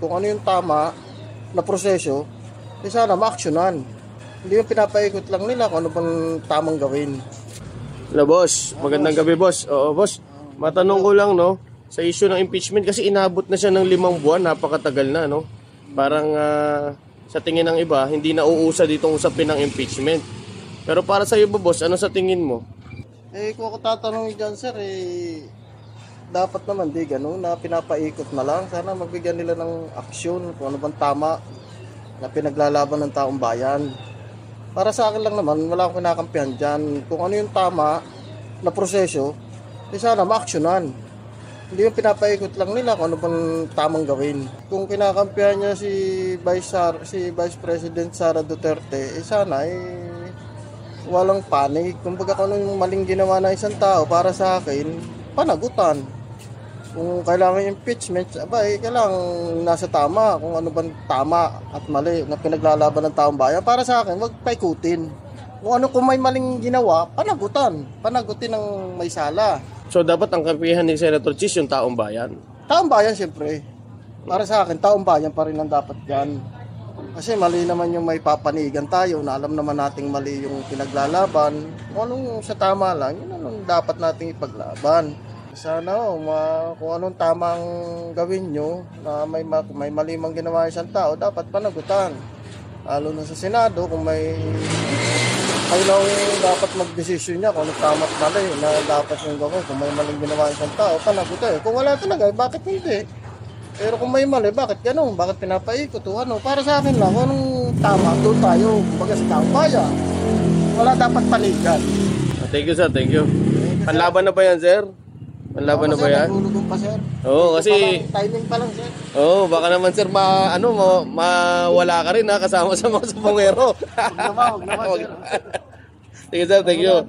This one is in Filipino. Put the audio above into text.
Kung ano yung tama na proseso, sana ma-actionan. Hindi yung pinapaikot lang nila kung ano bang tamang gawin. Hello, boss. Magandang gabi, boss. Oo, boss. Matanong ko lang, no, sa issue ng impeachment kasi inabot na siya ng 5 buwan, napakatagal na, no? Parang sa tingin ng iba, hindi na uusa ditong usapin ng impeachment. Pero para sa iyo, boss, ano sa tingin mo? Kung ako tatanungin dyan, sir, dapat naman di ganun na pinapaikot na lang. Sana magbigyan nila ng aksyon kung ano bang tama na pinaglalaban ng taong bayan. Para sa akin lang naman, wala akong kinakampihan dyan. Kung ano yung tama na proseso, sana ma-actionan. Hindi yung pinapaikot lang nila kung ano bang tamang gawin. Kung kinakampihan niya si Vice President Sara Duterte, sana walang panig. Kumbaga kung ano yung maling ginawa ng isang tao, para sa akin, panagutan. Kung kailangan impeachment, kailangan nasa tama. Kung ano bang tama at mali na pinaglalaban ng taong bayan, para sa akin, wag paikutin. Kung may maling ginawa, panagutan. Panagutin ng may sala. So, dapat ang kampihan ni Senator Chis yung taong bayan? Taong bayan, siyempre. Para sa akin, taong bayan pa rin ang dapat yan. Kasi mali naman yung may papanigan tayo na alam naman nating mali yung pinaglalaban. Kung anong sa tama lang, yun anong dapat nating ipaglaban. Sana kung anong tamang gawin nyo na may mali mang ginawa isang tao, dapat panagutan. Lalo na sa Senado, kung may kailaw dapat mag-desisyon niya kung ano tama at mali na dapat yung gawin. Kung may maling ginawa isang tao, panagutan. Kung wala talaga, bakit hindi? Pero kung may mali, bakit ganun? Bakit pinapaikot o ano? Para sa akin lang, kung anong tama, doon tayo. Kumbaga sa taong bayan. Wala dapat panigan. Thank you, sir. Thank you. Panlaban na ba yan, sir? Panlaban na ba yan? Nagulugong pa, sir. Oo, kasi Timing pa lang, sir. Oo, baka naman, sir, mawala ka rin, ha, kasama sa mga supongero. Huwag naman, sir. Sige, sir. Thank you.